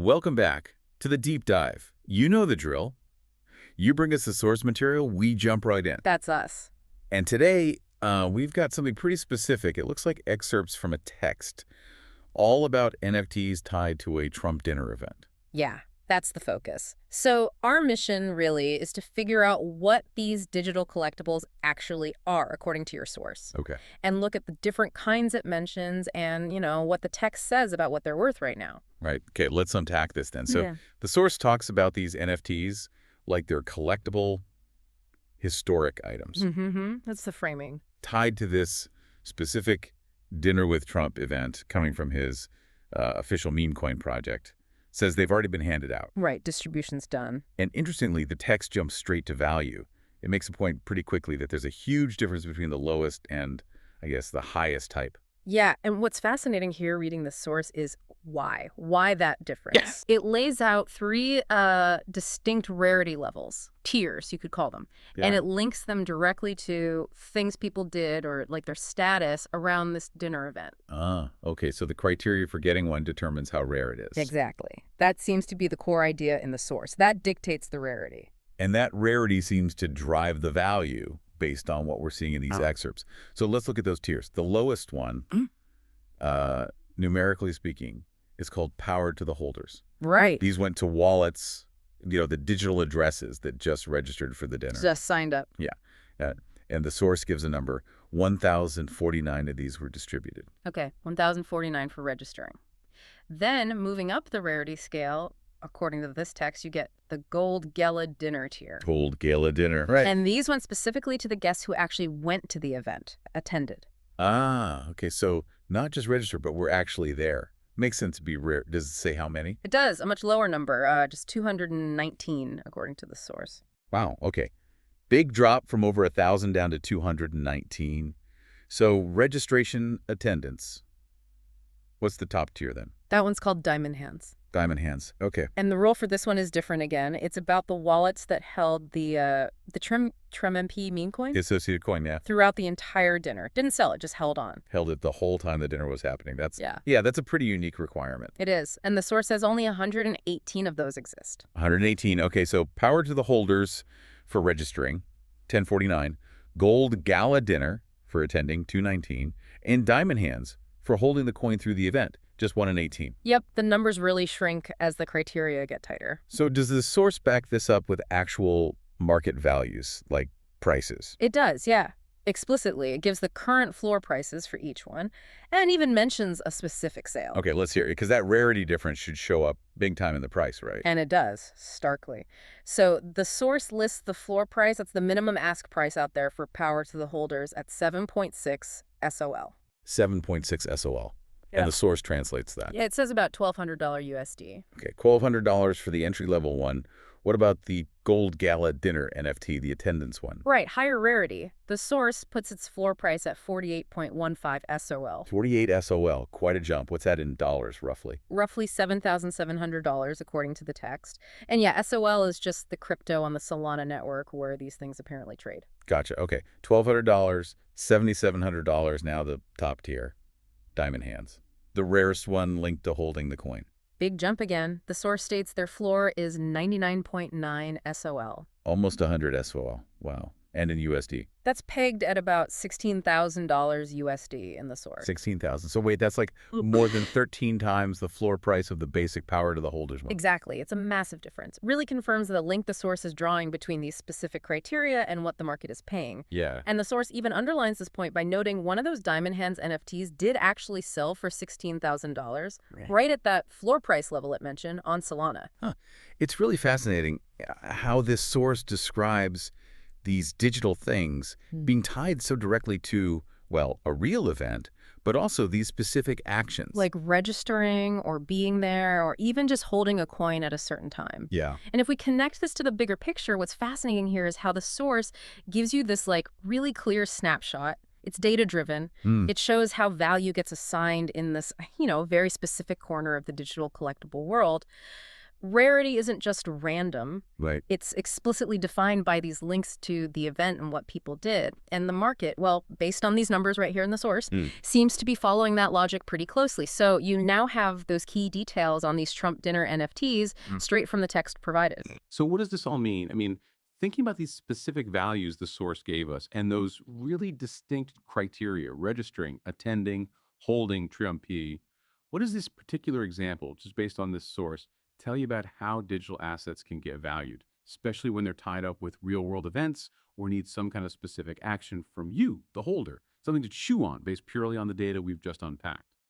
Welcome back to the deep dive. You know the drill. You bring us the source material, we jump right in. That's us. And today, we've got something pretty specific. It looks like excerpts from a text, all about NFTs tied to a Trump dinner event. Yeah, that's the focus. So our mission really is to figure out what these digital collectibles actually are, according to your source. Okay. And look at the different kinds it mentions and, what the text says about what they're worth right now. Right. Okay, let's unpack this then. So Yeah. the source talks about these NFTs like they're collectible, historic items That's the framing. tied to this specific dinner with Trump event coming from his official Memecoin project. Says they've already been handed out. Right, distribution's done. And interestingly, the text jumps straight to value. It makes a point pretty quickly that there's a huge difference between the lowest and, I guess, the highest type. Yeah, and what's fascinating here reading the source is why. Why that difference? Yes. It lays out three distinct rarity levels, tiers, you could call them. Yeah. And it links them directly to things people did or like their status around this dinner event. Okay, so the criteria for getting one determines how rare it is. Exactly. That seems to be the core idea in the source. That dictates the rarity. And that rarity seems to drive the value based on what we're seeing in these excerpts. So let's look at those tiers. The lowest one, numerically speaking, is called power to the holders. Right. These went to wallets, the digital addresses that just registered for the dinner. Just signed up. Yeah. And the source gives a number. 1,049 of these were distributed. Okay, 1,049 for registering. Then, moving up the rarity scale, according to this text, you get the gold gala dinner tier. Gold gala dinner. Right. And these went specifically to the guests who actually went to the event, attended. Okay. So not just registered, but we're actually there. Makes sense to be rare. Does it say how many? It does, a much lower number, just 219, according to the source. Wow. Okay. Big drop from over 1,000 down to 219. So registration attendance. What's the top tier then? That one's called Diamond Hands. Diamond Hands. Okay. And the rule for this one is different again. It's about the wallets that held the Trem MP meme coin The associated coin, yeah. throughout the entire dinner. Didn't sell it, just held on. Held it the whole time the dinner was happening. Yeah. Yeah, that's a pretty unique requirement. It is. And the source says only 118 of those exist. 118. Okay, so power to the holders for registering, 1049. Gold gala dinner for attending, 219. And Diamond Hands for holding the coin through the event, just 1 in 18. Yep, the numbers really shrink as the criteria get tighter. So does the source back this up with actual market values, like prices? It does, yeah. Explicitly, it gives the current floor prices for each one and even mentions a specific sale. Okay, let's hear it, because that rarity difference should show up big time in the price, right? And it does, starkly. So the source lists the floor price, that's the minimum ask price out there for power to the holders, at 7.6 SOL. 7.6 SOL. Yeah. And the source translates that. Yeah, it says about $1,200 USD. Okay, $1,200 for the entry-level one. What about the Gold Gala Dinner NFT, the attendance one? Right, higher rarity. The source puts its floor price at 48.15 SOL. 48 SOL, quite a jump. What's that in dollars, roughly? Roughly $7,700, according to the text. And yeah, SOL is just the crypto on the Solana network where these things apparently trade. Gotcha. Okay, $1,200, $7,700 now the top tier. Diamond Hands. The rarest one linked to holding the coin. Big jump again. The source states their floor is 99.9 SOL. Almost 100 SOL. Wow. And in USD. That's pegged at about $16,000 USD in the source. 16,000. So wait, that's like more than 13 times the floor price of the basic power to the holders one. Exactly. It's a massive difference. Really confirms the link the source is drawing between these specific criteria and what the market is paying. Yeah. And the source even underlines this point by noting one of those Diamond Hands NFTs did actually sell for $16,000, right at that floor price level it mentioned on Solana. Huh. It's really fascinating how this source describes these digital things being tied so directly to, well, a real event, but also these specific actions. Like registering or being there or even just holding a coin at a certain time. Yeah. And if we connect this to the bigger picture, what's fascinating here is how the source gives you this like really clear snapshot. It's data-driven. It shows how value gets assigned in this, very specific corner of the digital collectible world. rarity isn't just random. Right. It's explicitly defined by these links to the event and what people did. And the market, well, based on these numbers right here in the source, seems to be following that logic pretty closely. So you now have those key details on these Trump dinner NFTs straight from the text provided. So what does this all mean? I mean, thinking about these specific values the source gave us and those really distinct criteria, registering, attending, holding Trump, what does this particular example, just based on this source, tell you about how digital assets can get valued, especially when they're tied up with real-world events or need some kind of specific action from you, the holder, something to chew on based purely on the data we've just unpacked?